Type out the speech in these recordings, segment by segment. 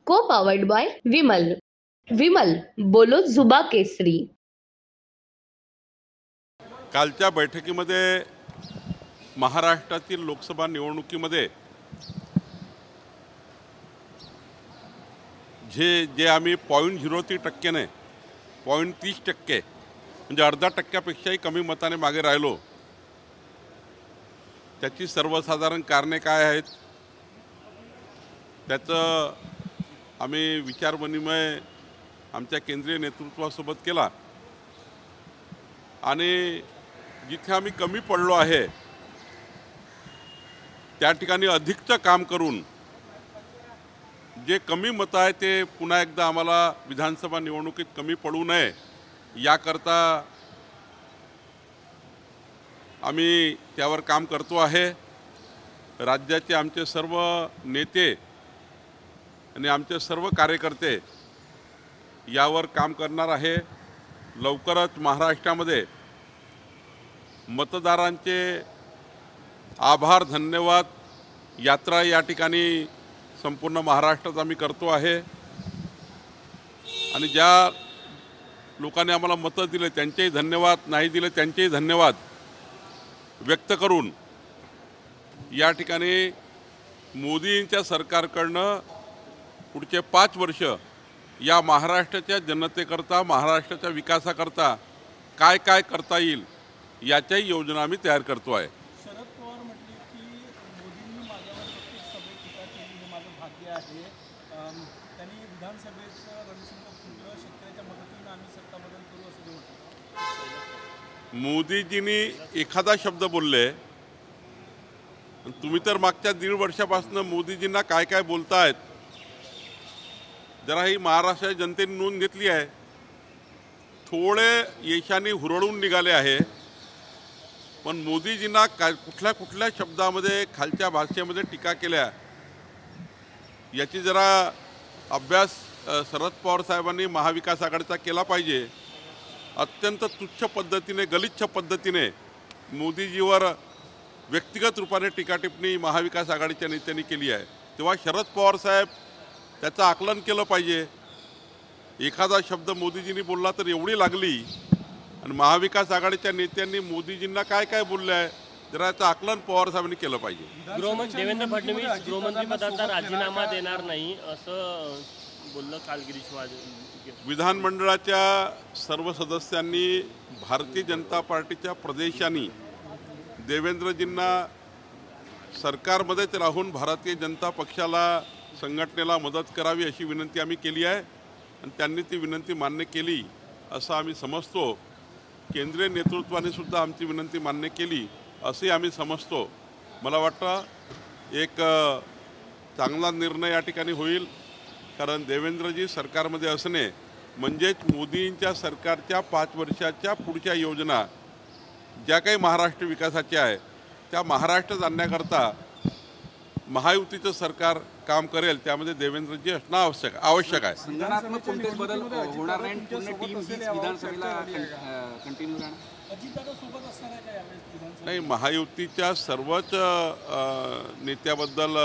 को powered by Vimal. Vimal बोलो जुबा केसरी. कालच्या बैठकीमध्ये महाराष्ट्रातील लोकसभा निवडणुकीमध्ये जे आम्ही 0.03% 0.30% म्हणजे अर्धा टक्क्यापेक्षाही कमी मताने मागे राहिलो, त्याची सर्वसाधारण कारणे काय आहेत त्याचं आम्ही विचारविनिमय आमच्या केंद्रीय नेतृत्वासोबत केला आणि जिथे आम्ही कमी पडलो आहे त्या ठिकाणी अधिकचं काम करून जे कमी मतं आहे ते पुन्हा एकदा आम्हाला विधानसभा निवडणुकीत कमी पडू नये याकरता आम्ही त्यावर काम करतो आहे. राज्याचे आमचे सर्व नेते आणि आमचे सर्व कार्यकर्ते यावर काम करणार आहे. लवकरच महाराष्ट्रामध्ये मतदारांचे आभार धन्यवाद यात्रा या ठिकाणी संपूर्ण महाराष्ट्रात आम्ही करतो आहे आणि ज्या लोकांनी आम्हाला मतं दिले त्यांचेही धन्यवाद, नाही दिले त्यांचेही धन्यवाद व्यक्त करून या ठिकाणी मोदींच्या सरकारकडनं पुढचे 5 वर्ष या महाराष्ट्राच्या जनतेकरता, महाराष्ट्राच्या विकासाकरता काय काय करता येईल याच्याही योजना आम्ही तयार करतो आहे. शरद पवार म्हटले की मोदींनी माझ्यावर प्रत्येक सभेत टीका केली, हे माझं भाग्य आहे. त्यांनी विधानसभेचं रणशिंग फुंकलं, शेतकऱ्याच्या मदतीने आम्ही सत्ता बदल करू असं म्हटलं. मोदीजींनी एखादा शब्द बोलले, तुम्ही तर मागच्या 1.5 वर्षापासून मोदीजींना काय काय बोलतायत जरा ही महाराष्ट्राच्या जनतेने नोंद घेतली आहे. थोडे यशाने हुरळून निघाले आहे, पण मोदीजींना कुठल्या कुठल्या शब्दामध्ये खालच्या भाषेमध्ये टीका केल्या याची जरा अभ्यास शरद पवार साहेबांनी महाविकास आघाडीचा केला पाहिजे. अत्यंत तुच्छ पद्धतीने, गलिच्छ पद्धतीने मोदीजीवर व्यक्तिगत रूपाने टीका टिप्पणी महाविकास आघाडीच्या नेत्यांनी केली आहे. तेव्हा शरद पवार साहेब त्याचं आकलन केलं पाहिजे. एखादा शब्द मोदीजींनी बोलला तर एवढी लागली आणि महाविकास आघाडीच्या नेत्यांनी मोदीजींना काय काय बोलले आहे जरा याचं आकलन पवार साहेबांनी केलं पाहिजे. देवेंद्र फडणवीस गृहमंत्रीपदाचा राजीनामा देणार नाही असं बोललं काल गिरीश महाजन. विधानमंडळाच्या सर्व सदस्यांनी, भारतीय जनता पार्टीच्या प्रदेशांनी देवेंद्रजींना सरकारमध्येच राहून भारतीय जनता पक्षाला, संघटनेला मदत करावी अशी विनंती आम्ही केली आहे आणि त्यांनी ती विनंती मान्य केली असं आम्ही समजतो. केंद्रीय नेतृत्वाने सुद्धा आमची विनंती मान्य केली असे आम्ही समजतो. मला वाटतं एक चांगला निर्णय या ठिकाणी होईल, कारण देवेंद्रजी सरकारमध्ये असणे म्हणजेच मोदींच्या सरकारच्या 5 वर्षाच्या पुढच्या योजना ज्या काही महाराष्ट्र विकासाच्या आहे त्या महाराष्ट्रात आणण्याकरता महायुतीचं सरकार काम करेल, त्यामध्ये देवेंद्रजी असणं आवश्यक आहे. संघटनात्मक कोणतेच बदल होणार नाही, पूर्ण टीम हीच विधानसभेला कंटिन्यू राहणार. नाही, महायुतीच्या सर्वच नेत्याबद्दल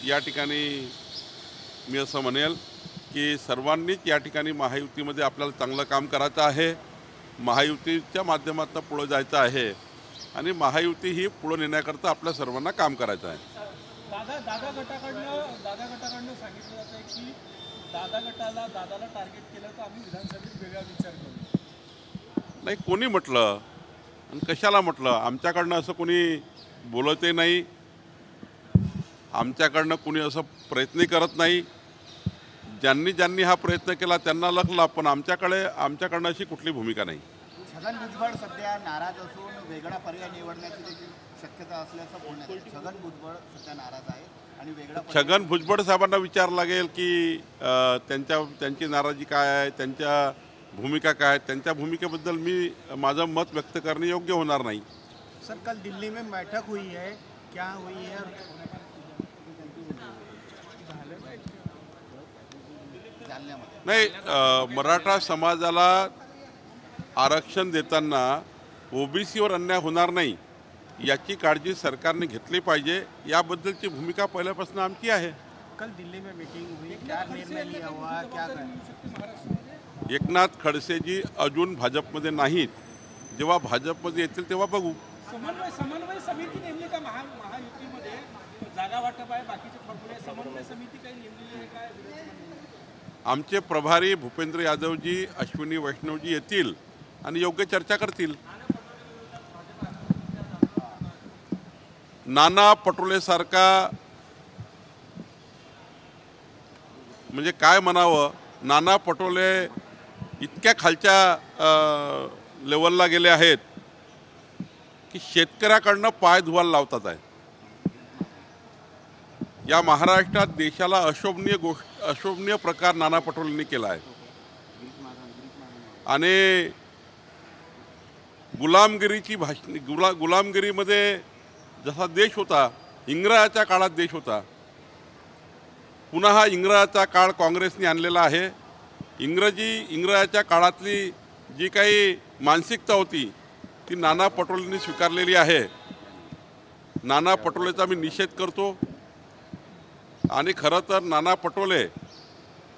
या ठिकाणी मी असं म्हणेल की सर्वांनीच या ठिकाणी महायुतीमध्ये आपल्याला चांगलं काम करायचं आहे. महायुतीच्या माध्यमातून पुढे जायचं आहे आणि महायुती ही पुढे नेण्याकरता आपल्या सर्वांना काम करायचं आहे. दादा गटाकडनं सांगितलं जातं की दादाला टार्गेट केलं तर आम्ही विधानसभेत वेगळा विचार करू. नाही, कोणी म्हटलं आणि कशाला म्हटलं? आमच्याकडनं असं कोणी बोलतही नाही, आमच्याकडनं कोणी असं प्रयत्नही करत नाही. ज्यांनी हा प्रयत्न केला त्यांना लखला, पण आमच्याकडनं अशी कुठली भूमिका नाही. छगन भुजबळ सध्या नाराज असून वेगळा पर्याय निवडण्याची देखील शक्यता असल्याचं बोलण्यात येतं. छगन भुजबळ सध्या नाराज आहे आणि वेगळा छगन भुजबळ साहेबांना विचारावं लागेल की त्यांची नाराजी काय आहे, त्यांच्या भूमिका काय आहे. त्यांच्या भूमिकेबद्दल मी माझं मत व्यक्त करणे योग्य होणार नाही. सर, कल दिल्ली में बैठक हुई है, क्या हुई है? नाही, मराठा समाजाला आरक्षण देताना ओबीसीवर अन्याय होणार नाही याची काळजी सरकारने घेतली पाहिजे. याबद्दलची भूमिका पहिल्यापासून आमची आहे. कल दिल्ली में मीटिंग हुई, क्या निर्णय लिया हुआ, क्या करें? एकनाथ खडसेजी अजून भाजपमध्ये नाहीत. जेव्हा भाजपमध्ये येतील तेव्हा बघू. समन्वय समिती नेमली का महायुतीमध्ये? जागा वाटप आहे, बाकीचे फॉर्म्युले, समन्वय समिती काही नेमलेली आहे काय? आमचे प्रभारी भूपेंद्र यादवजी, अश्विनी वैष्णवजी येतील आणि योग्य चर्चा करतील. नाना पटोले सारखा म्हणजे काय म्हणावं, नाना पटोले इतक्या खालच्या लेवलला गेले आहेत की शेतकऱ्याकडनं पाय धुवायला लावतात आहे. या महाराष्ट्रात देशाला अशोभनीय प्रकार नाना पटोलेंनी केला आहे आणि गुलामगिरीमध्ये जसा देश होता, इंग्रजाच्या काळात देश होता, पुन्हा हा इंग्रजाचा काळ काँग्रेसने आणलेला आहे. इंग्रजाच्या काळातली जी काही मानसिकता होती ती नाना पटोलेंनी स्वीकारलेली आहे. नाना पटोलेचा मी निषेध करतो आणि खरं तर नाना पटोले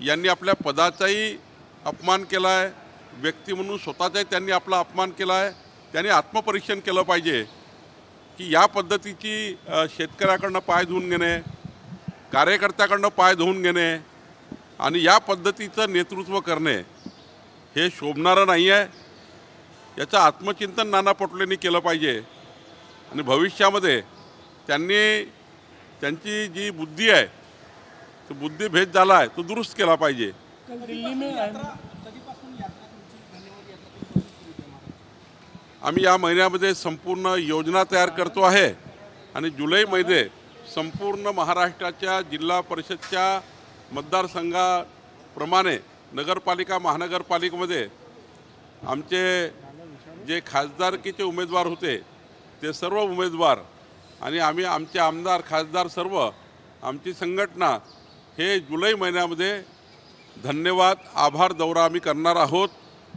यांनी आपल्या पदाचाही अपमान केला आहे, व्यक्ती म्हणून स्वतःचाही त्यांनी आपला अपमान केला आहे. त्यांनी आत्मपरीक्षण केलं पाहिजे की या पद्धतीची शेतकऱ्याकडनं पाय धुवून घेणे, कार्यकर्त्याकडनं पाय धुवून घेणे आणि या पद्धतीचं नेतृत्व करणे हे शोभणारं नाही आहे. याचं आत्मचिंतन नाना पटोलेंनी केलं पाहिजे आणि भविष्यामध्ये त्यांची जी बुद्धी आहे तो बुद्धिभेद झाला आहे तो दुरुस्त केला पाहिजे. आम्ही या महिन्यामध्ये संपूर्ण योजना तयार करतो आहे आणि जुलैमध्ये संपूर्ण महाराष्ट्राच्या जिल्हा परिषदच्या मतदारसंघाप्रमाणे नगरपालिका महानगरपालिकेमध्ये आमचे जे खासदारकीचे उमेदवार होते ते सर्व उमेदवार आणि आमचे आमदार खासदार सर्व आमची संघटना हे जुलै महिन्यामध्ये धन्यवाद आभार दौरा आम्ही करणार आहोत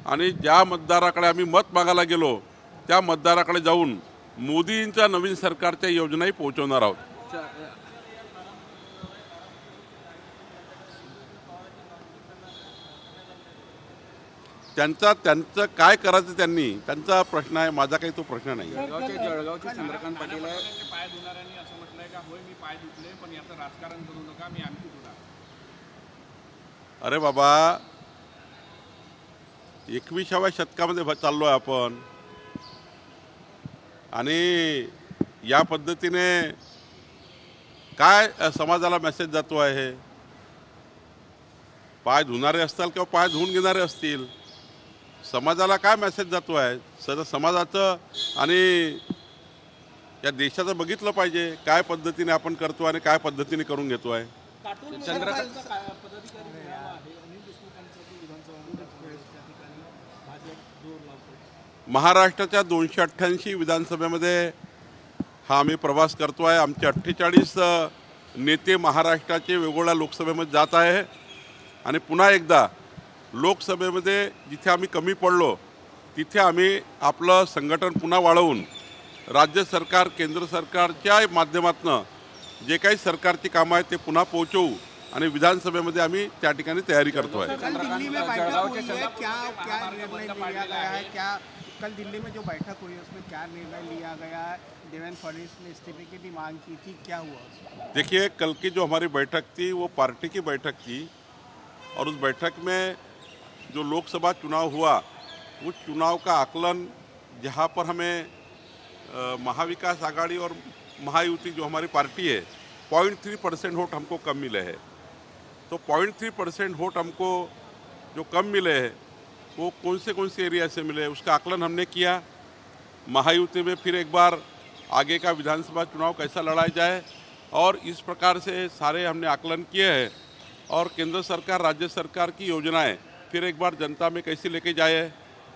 आणि ज्या मतदाराकडे आम्ही मत मागायला गेलो त्या मतदाराकडे जाऊन मोदींच्या नवीन सरकारच्या योजनाही पोहोचवणार आहोत. त्यांचं काय करायचं त्यांचा प्रश्न आहे, माझा काही तो प्रश्न नाही. जळगावचे चंद्रकांत पाटील पाय धुणाऱ्यांनी असं म्हटलंय का, होय मी पाय धुतले पण याचं राजकारण करू नका, मी आणखी धुणार. अरे बाबा, 21व्या शतकामध्ये चाललो आहे आपण आणि या पद्धतीने काय समाजाला मेसेज जातो आहे? पाय धुणारे असतील किंवा पाय धुवून घेणारे असतील, समाजाला काय मेसेज जातो आहे? समाजाचं आणि या देशाचं बघितलं पाहिजे काय पद्धतीने आपण करतो आणि काय पद्धतीने करून घेतो आहे. महाराष्ट्राच्या 288 विधानसभेमध्ये हा आम्ही प्रवास करतो आहे. आमचे 48 नेते महाराष्ट्राचे वेगवेगळ्या लोकसभेमध्ये जात आहे आणि पुन्हा एकदा लोकसभेमध्ये जिथे आम्ही कमी पडलो तिथे आम्ही आपलं संघटन पुन्हा वाढवून राज्य सरकार केंद्र सरकारच्या माध्यमातून जे काही सरकारची कामं आहेत ते पुन्हा पोहोचवू आणि विधानसभेमध्ये आम्ही त्या ठिकाणी तयारी करतो आहे. कल दिल्ली में जो बैठक हुई उसमें क्या निर्णय लिया गया? देवेंद्र फडणवीस ने इस्तीफे की भी मांग की थी, क्या हुआ? देखिए, कल की जो हमारी बैठक थी वो पार्टी की बैठक थी और उस बैठक में जो लोकसभा चुनाव हुआ उस चुनाव का आकलन जहाँ पर हमें महाविकास आघाड़ी और महायुति जो हमारी पार्टी है 0.3% वोट हमको कम मिले हैं. तो 0.3% वोट हमको जो कम मिले हैं वो कौन से एरिया से मिले उसका आकलन हमने किया. महायुति में फिर एक बार आगे का विधानसभा चुनाव कैसा लड़ाया जाए और इस प्रकार से सारे हमने आकलन किए हैं और केंद्र सरकार राज्य सरकार की योजनाएं फिर एक बार जनता में कैसे लेके जाए,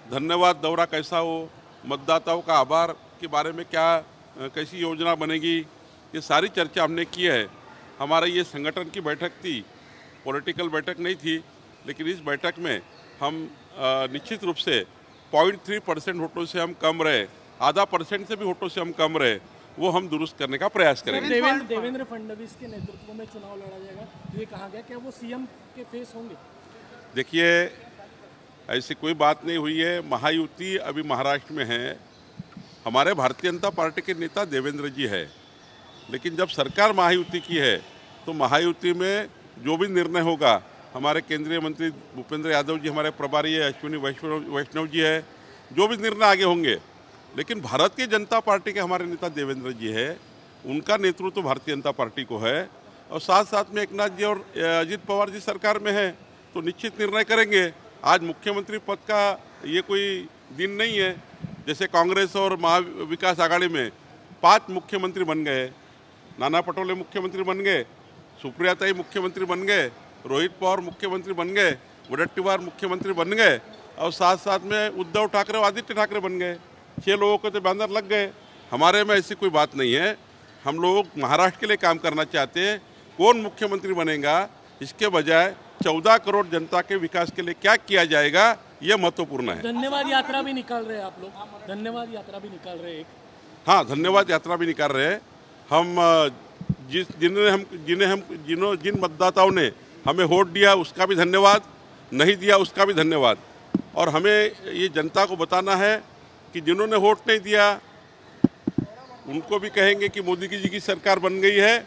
धन्यवाद दौरा कैसा हो, मतदाताओं का आभार के बारे में क्या कैसी योजना बनेगी, ये सारी चर्चा हमने की है. हमारा ये संगठन की बैठक थी, पॉलिटिकल बैठक नहीं थी, लेकिन इस बैठक में हम निश्चित रूप से 0.3% वोटों से हम कम रहे, आधा % से भी वोटों से हम कम रहे वो हम दुरुस्त करने का प्रयास करेंगे। देवेंद्र फडणवीस के नेतृत्व में चुनाव लड़ा जाएगा, ये कहा गया, क्या वो सीएम के फेस होंगे? देखिए, ऐसी कोई बात नहीं हुई है। महायुति अभी महाराष्ट्र में है। हमारे भारतीय जनता पार्टी के नेता देवेंद्र जी है, लेकिन जब सरकार महायुति की है तो महायुति में जो भी निर्णय होगा, हमारे केंद्रीय मंत्री भूपेंद्र यादव जी हमारे प्रभारी है, अश्विनी वैष्णव जी है, जो भी निर्णय आगे होंगे, लेकिन भारतीय जनता पार्टी के हमारे नेता देवेंद्र जी है, उनका नेतृत्व भारतीय जनता पार्टी को है। और साथ साथ में एकनाथ जी और अजित पवार जी सरकार में है तो निश्चित निर्णय करेंगे। आज मुख्यमंत्री पद का ये कोई दिन नहीं है। जैसे कांग्रेस और महाविकास आघाड़ी में 5 मुख्यमंत्री बन गए, नाना पटोले मुख्यमंत्री बन गए, सुप्रियाताई मुख्यमंत्री बन गए, रोहित पवार मुख्यमंत्री बन गए, वडेट्टीवार मुख्यमंत्री बन गए, और साथ साथ में उद्धव ठाकरे और आदित्य ठाकरे बन गए। 6 लोगों को तो बैनर लग गए। हमारे में ऐसी कोई बात नहीं है। हम लोग महाराष्ट्र के लिए काम करना चाहते हैं। कौन मुख्यमंत्री बनेगा इसके बजाय 14 करोड़ जनता के विकास के लिए क्या किया जाएगा, ये महत्वपूर्ण है। धन्यवाद यात्रा भी निकाल रहे हैं आप लोग, धन्यवाद यात्रा भी निकाल रहे हैं। हाँ, धन्यवाद यात्रा भी निकाल रहे हैं। हम जिन मतदाताओं ने हमें वोट दिया उसका भी धन्यवाद, नहीं दिया उसका भी धन्यवाद। और हमें ये जनता को बताना है कि जिन्होंने वोट नहीं दिया उनको भी कहेंगे कि मोदी जी की सरकार बन गई है।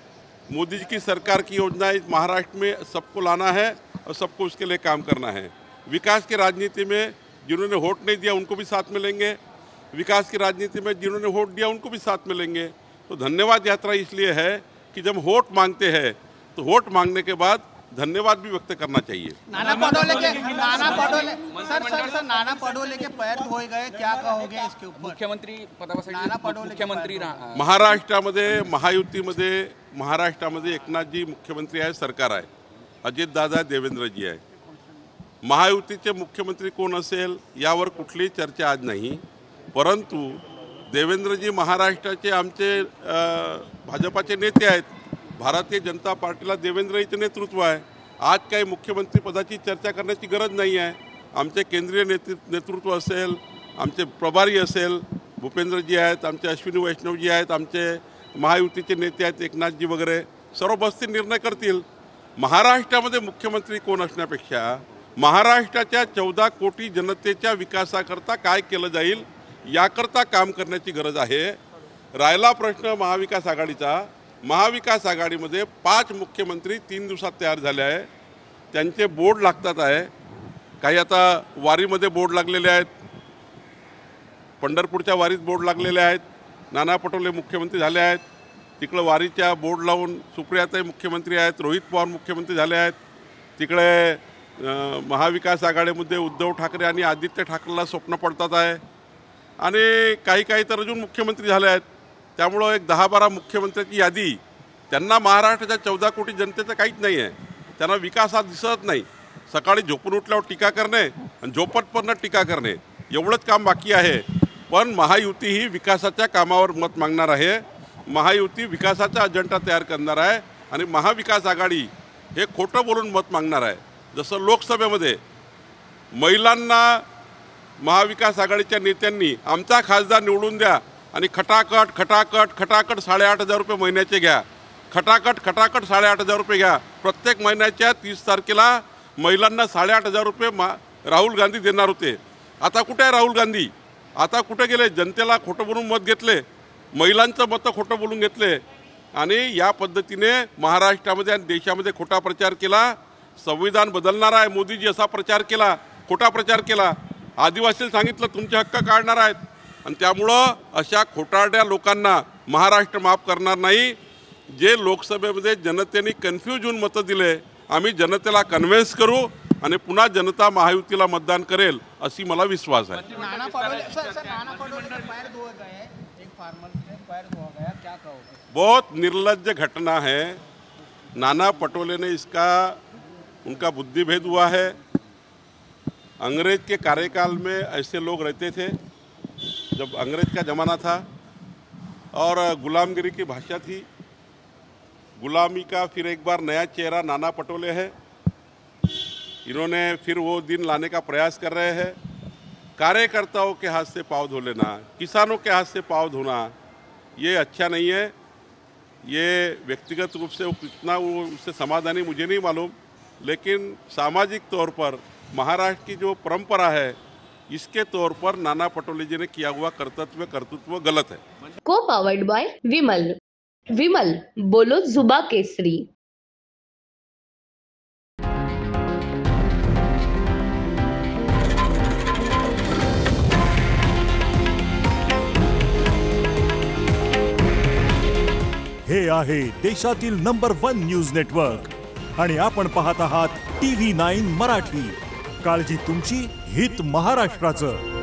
मोदी जी की सरकार की योजनाएं महाराष्ट्र में सबको लाना है और सबको उसके लिए काम करना है। विकास की राजनीति में जिन्होंने वोट नहीं दिया उनको भी साथ में लेंगे, विकास की राजनीति में जिन्होंने वोट दिया उनको भी साथ में लेंगे। तो धन्यवाद यात्रा इसलिए है कि जब वोट मांगते हैं तो वोट मांगने के बाद धन्यवाद भी व्यक्त करना चाहिए। नाना पटोले के पैर धोए गए, क्या कहोगे इसके ऊपर? मुख्यमंत्री पदासाठी मुख्यमंत्री महाराष्ट्रामध्ये महायुतीमध्ये महाराष्ट्रामध्ये एकनाथजी मुख्यमंत्री आहे, सरकार आहे, अजितदादा देवेंद्रजी आहे। महायुतीचे मुख्यमंत्री कोण असेल यावर कुठलीही चर्चा आज नाही, परंतु देवेंद्रजी महाराष्ट्राचे आमचे भाजपाचे नेते आहेत। भारतीय जनता पार्टीला देवेंद्रजीचे नेतृत्व आहे। आज काही मुख्यमंत्री पदाची चर्चा करण्याची गरज नाही आहे। आमचे केंद्रीय नेतृत्व असेल, आमचे प्रभारी असेल, भूपेंद्रजी आहेत, आमचे अश्विनी वैष्णवजी आहेत, आमचे महायुतीचे नेते आहेत एकनाथजी वगैरे, सर्व बसतील निर्णय करतील। महाराष्ट्रामध्ये मुख्यमंत्री कोण असण्यापेक्षा महाराष्ट्राच्या 14 कोटी जनतेच्या विकासाकरता काय केलं जाईल याकरता काम करण्याची गरज आहे। राहिला प्रश्न महाविकास आघाडीचा, महाविकास आघाडीमध्ये 5 मुख्यमंत्री 3 दिवसात तयार झाले आहे। त्यांचे बोर्ड लागतात आहे, काही आता वारीमध्ये बोर्ड लागलेले आहेत, पंढरपूरच्या वारीत बोर्ड लागलेले आहेत, नाना पटोले मुख्यमंत्री झाले आहेत, तिकडे वारीच्या बोर्ड लावून सुप्रियाताई मुख्यमंत्री आहेत, रोहित पवार मुख्यमंत्री झाले आहेत, तिकडे महाविकास आघाडीमध्ये उद्धव ठाकरे आणि आदित्य ठाकरेला स्वप्न पडतात आहे, आणि काही तर अजून मुख्यमंत्री झाले आहेत। त्यामुळं एक 10-12 मुख्यमंत्र्यांची यादी, त्यांना महाराष्ट्राच्या 14 कोटी जनतेचं काहीच नाही आहे, त्यांना विकास हा दिसत नाही। सकाळी झोपून उठल्यावर टीका करणे आणि झोपटपण टीका करणे एवढंच काम बाकी आहे। पण महायुती ही विकासाच्या कामावर मत मागणार आहे, महायुती विकासाचा अजेंडा तयार करणार आहे, आणि महाविकास आघाडी हे खोटं बोलून मत मागणार आहे। जसं लोकसभेमध्ये महिलांना महाविकास आघाडीच्या नेत्यांनी आमचा खासदार निवडून द्या आणि खटाखट 8,500 रुपये महिन्याचे घ्या, खटाखट 8,500 रुपये घ्या, प्रत्येक महिन्याच्या 30 तारखेला महिलांना 8,500 रुपये राहुल गांधी देणार होते। आता कुठे आहे राहुल गांधी? आता कुठे गेले? जनतेला खोटं बोलून मत घेतले, महिलांचं मतं खोटं बोलून घेतले, आणि या पद्धतीने महाराष्ट्रामध्ये आणि देशामध्ये खोटा प्रचार केला। संविधान बदलणार आहे मोदीजी असा प्रचार केला, खोटा प्रचार केला। आदिवासीला सांगितलं तुमचे हक्क काढणार आहेत, आणि त्यामुळं अशा खोटारड्या लोकांना महाराष्ट्र माफ करणार नाही। जे लोकसभेमध्ये जनतेने कन्फ्यूज होऊन मतं दिले, आम्ही जनतेला कन्व्हिन्स करू आणि पुन्हा जनता महायुतीला मतदान करेल अशी मला विश्वास आहे। नाना पटोले के पैर धोए गए, एक फार्मर के पैर धोया गया, क्या कहोगे? बहुत निर्लज्ज घटना है। नाना पटोले ने इसका उनका बुद्धिभेद हुआ है। अंग्रेज के कार्यकाल में ऐसे लोग रहते थे, जब अंग्रेज का ज़माना था और गुलामगिरी की भाषा थी। गुलामी का फिर एक बार नया चेहरा नाना पटोले है। इन्होंने फिर वो दिन लाने का प्रयास कर रहे हैं। कार्यकर्ताओं के हाथ से पाँव धो लेना, किसानों के हाथ से पाँव धोना, ये अच्छा नहीं है। ये व्यक्तिगत रूप से वो कितना वो उससे समाधानी मुझे नहीं मालूम, लेकिन सामाजिक तौर पर महाराष्ट्र की जो परंपरा है इसके तौर पर नाना पटोले जी ने किया हुआ कर्तृत्व गलत है। को पावर्ड बाय विमल। विमल बोलो जुबा केसरी। हे आहे देशातील नंबर 1 न्यूज नेटवर्क आणि आपण पाहत आहात TV9 मराठी। काळजी तुमची, हित महाराष्ट्राचं।